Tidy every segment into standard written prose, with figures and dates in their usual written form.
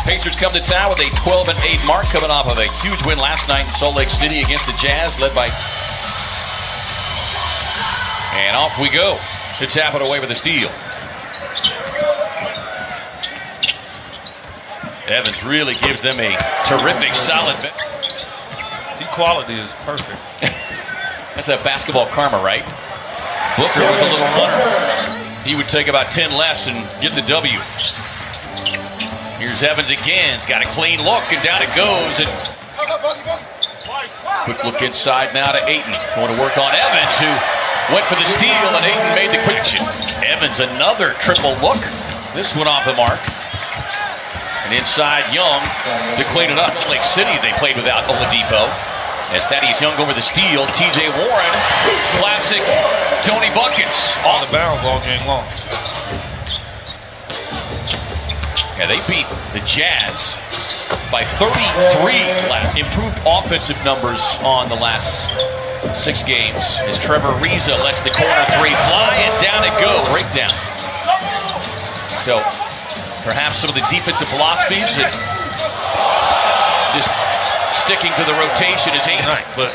Pacers come to town with a 12-8 mark coming off of a huge win last night in Salt Lake City against the Jazz, led by... And off we go to tap it away with a steal. Evans really gives them a terrific, solid... Equality is perfect. That's that basketball karma, right? Booker with a little runner. He would take about 10 less and get the W. Here's Evans again. He's got a clean look, and down it goes. And quick look inside now to Ayton. Going to work on Evans, who went for the steal, and Ayton made the quick action. Evans, another triple look. This one off the mark. And inside Young to clean it up. Lake City, they played without Oladipo. As Thaddeus Young over the steal, TJ Warren, classic Tony Buckets. On the bounds all game long. Yeah, they beat the Jazz by 33 last. Improved offensive numbers on the last 6 games as Trevor Ariza lets the corner three fly, and down it goes. Breakdown. So perhaps some of the defensive philosophies that just sticking to the rotation is 8 tonight, but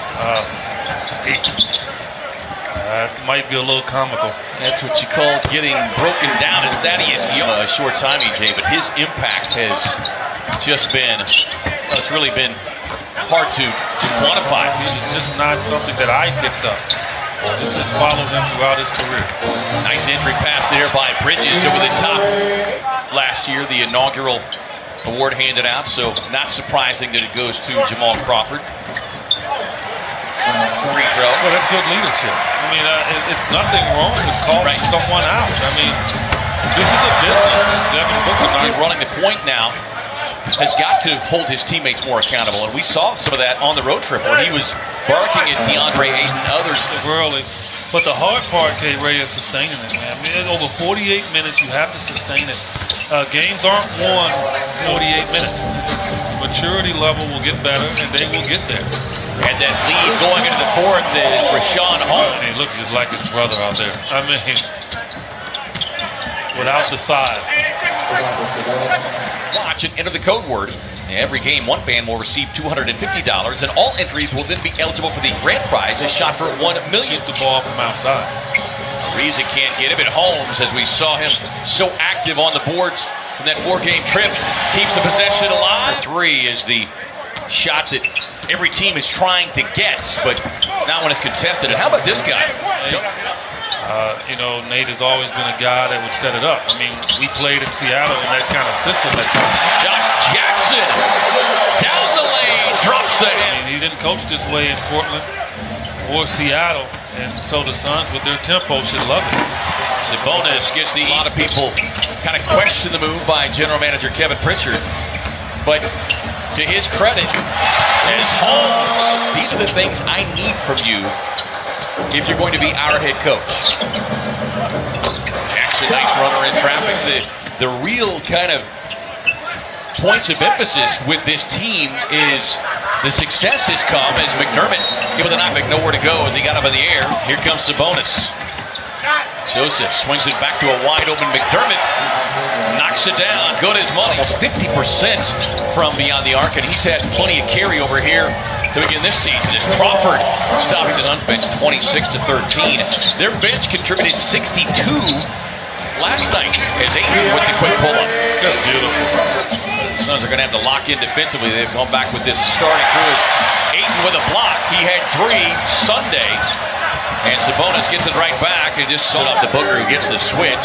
it might be a little comical. That's what you call getting broken down. As Thaddeus Young, a short time, EJ, but his impact has just been, it's really been hard to quantify. It's just not something that I picked up. This has followed him throughout his career. Nice entry pass there by Bridges over the top. Last year, the inaugural award handed out, so not surprising that it goes to Jamal Crawford. Free throw. Well, that's good leadership. I mean, it's nothing wrong with calling someone out. I mean, this is a business. Devin Booker, running the point now, has got to hold his teammates more accountable, and we saw some of that on the road trip where he was barking at DeAndre Ayton and others. Early. But the hard part, K-Ray, is sustaining it, man. I mean, over 48 minutes, you have to sustain it. Games aren't won 48 minutes. Maturity level will get better, and they will get there. And that lead going into the fourth is Rashawn Holmes. And he looks just like his brother out there. I mean, without the size. Watch and enter the code word. Every game, one fan will receive $250, and all entries will then be eligible for the grand prize, a shot for $1 million. Shoot the ball from outside. Ariza can't get him, and Holmes, as we saw him so active on the boards in that 4-game trip, keeps the possession alive. 3 is the shot that every team is trying to get, but not when it's contested. And how about this guy? You know, Nate has always been a guy that would set it up. I mean, we played in Seattle in that kind of system. Josh Jackson down the lane, drops the hand. I mean, he didn't coach this way in Portland or Seattle, and so the Suns with their tempo should love it. Sabonis gets a lot of people kind of question the move by general manager Kevin Pritchard, but to his credit, as Holmes, these are the things I need from you if you're going to be our head coach. Jackson, nice runner in traffic. The real kind of points of emphasis with this team is the success has come as McDermott, given the knockback, nowhere to go as he got up in the air. Here comes Sabonis. Joseph swings it back to a wide-open McDermott. Knocks it down. Good as money. Almost 50% from beyond the arc, and he's had plenty of carry over here to begin this season. As Crawford stopping the Suns bench 26-13. Their bench contributed 62 last night as Ayton with the quick pull-up. That's beautiful. The Suns are going to have to lock in defensively. They've gone back with this starting crew. As Ayton with a block. He had 3 Sunday. And Sabonis gets it right back and just sold off to Booker, who gets the switch.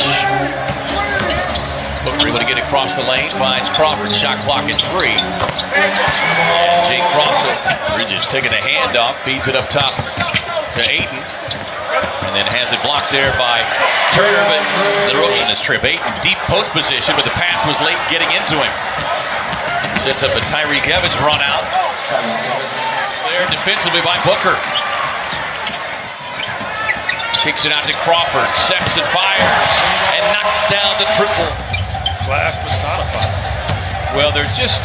Booker able to get across the lane, finds Crawford, shot clock at 3. Jake Crosser, Bridges taking a handoff, feeds it up top to Ayton. And then has it blocked there by Turner, but the rookie on this trip. Ayton deep post position, but the pass was late getting into him. Sets up a Tyreek Evans run out. There defensively by Booker. Kicks it out to Crawford, Sexton fires, and knocks down the triple. Class personified. Well, there's just,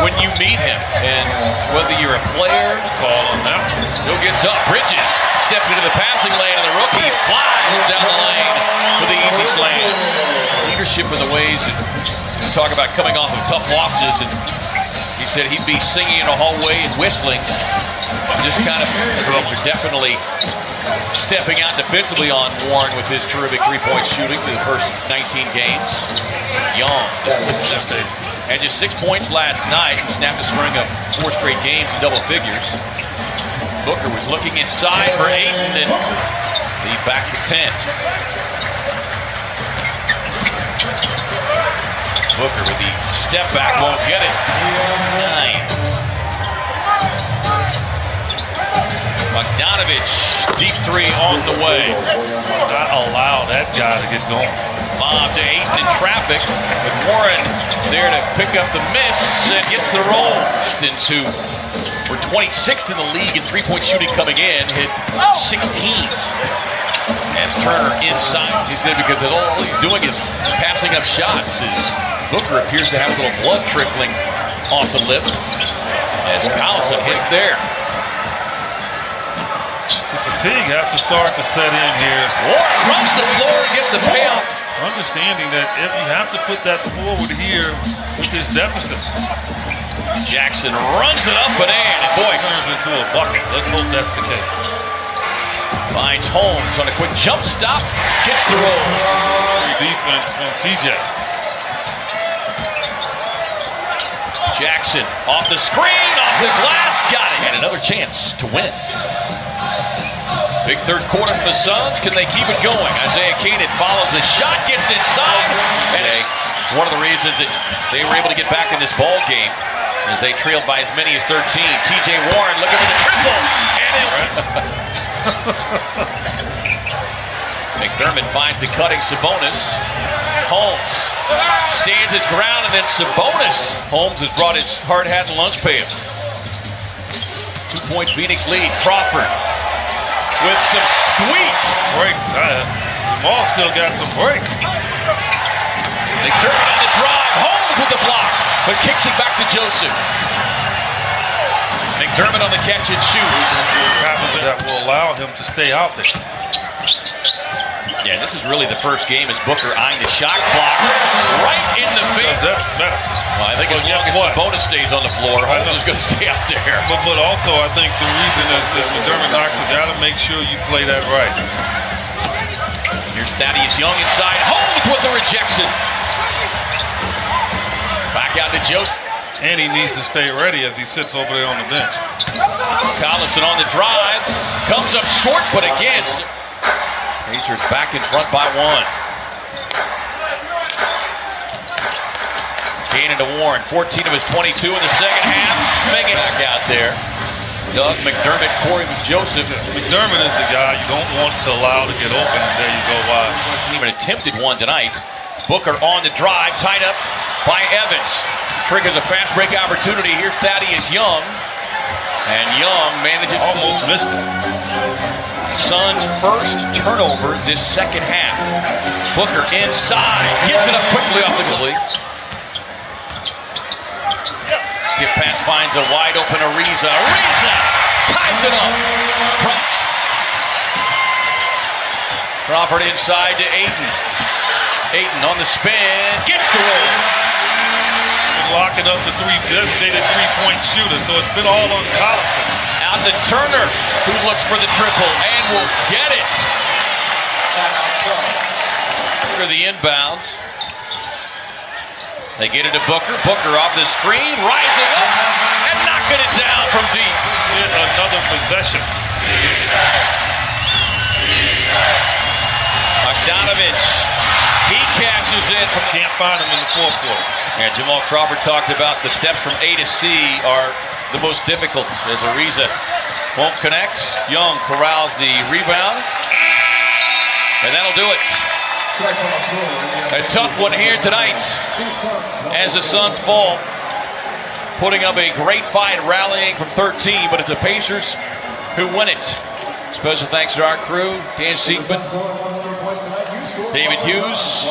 when you meet him, and whether you're a player, call him now. Still gets up. Bridges stepped into the passing lane, and the rookie flies down the lane with the easy slam. Leadership in the ways that talk about coming off of tough losses, and he said he'd be singing in a hallway and whistling. Just kind of, are definitely stepping out defensively on Warren with his terrific three-point shooting through the first 19 games. Young had just 6 points last night and snapped a string of 4 straight games in double figures. Booker was looking inside for Ayton, and lead back to 10. Booker with the step back, won't get it. 9. Bogdanovich, deep three on the way. Not allow that guy to get going. Lob to Ayton in traffic, with Warren there to pick up the miss and gets the roll. Just into, we're 26th in the league in three-point shooting coming in, hit 16. As Turner inside, he said, because all he's doing is passing up shots. As Booker appears to have a little blood trickling off the lip. As Collison hits there. The fatigue has to start to set in here. Warren runs the floor and gets the payout. Understanding that if you have to put that forward here with this deficit. Jackson runs it up and in, and boy, turns into a bucket. Let's hope that's the case. Finds Holmes on a quick jump stop, gets the roll. Great defense from TJ. Jackson off the screen, off the glass, got it. And another chance to win. Big third quarter for the Suns. Can they keep it going? Isaiah Keenan follows the shot, gets inside. And one of the reasons that they were able to get back in this ball game is they trailed by as many as 13. TJ Warren looking for the triple. And McDermott finds the cutting Sabonis. Holmes stands his ground, and then Sabonis. Holmes has brought his hard hat and lunch pail. 2-point Phoenix lead. Crawford with some sweet breaks. Jamal still got some breaks. McDermott on the drive. Holmes with the block, but kicks it back to Joseph. McDermott on the catch and shoots. That will allow him to stay out there. Yeah, this is really the first game as Booker eyeing the shot clock right in the face. Well, I think as long as Sabonis stays on the floor, Holmes is going to stay out there. But also, I think the reason is that McDermott knocks it down to make sure you play that right. Here's Thaddeus Young inside. Holmes with the rejection. Back out to Joseph. And he needs to stay ready as he sits over there on the bench. Collison on the drive. Comes up short, but again, Pacers back in front by 1. Keenan to Warren, 14 of his 22 in the second half. Make it back out there. Doug McDermott, Corey Joseph. McDermott is the guy you don't want to allow to get open, and there you go wide. Even attempted one tonight. Booker on the drive, tied up by Evans. Triggers a fast break opportunity. Here's Thaddeus Young. And Young manages almost missed it. Suns' first turnover this second half. Booker inside, gets it up quickly off the goalie. Skip pass finds a wide open Ariza. Ariza ties it up. Crawford inside to Ayton. Ayton on the spin, gets the roll. Locking up the designated three-point shooter, so it's been all on Collison. Out to Turner, who looks for the triple and will get it. For the inbounds. They get it to Booker. Booker off the screen, rising up and knocking it down from deep. Get another possession. Bogdanovich, he cashes in. Can't find him in the fourth quarter. And Jamal Crawford talked about the steps from A to C are the most difficult as Ariza won't connect. Young corrals the rebound. And that'll do it. A tough one here tonight as the Suns fall. Putting up a great fight, rallying from 13, but it's the Pacers who win it. Special thanks to our crew, Dan Siegman, David Hughes.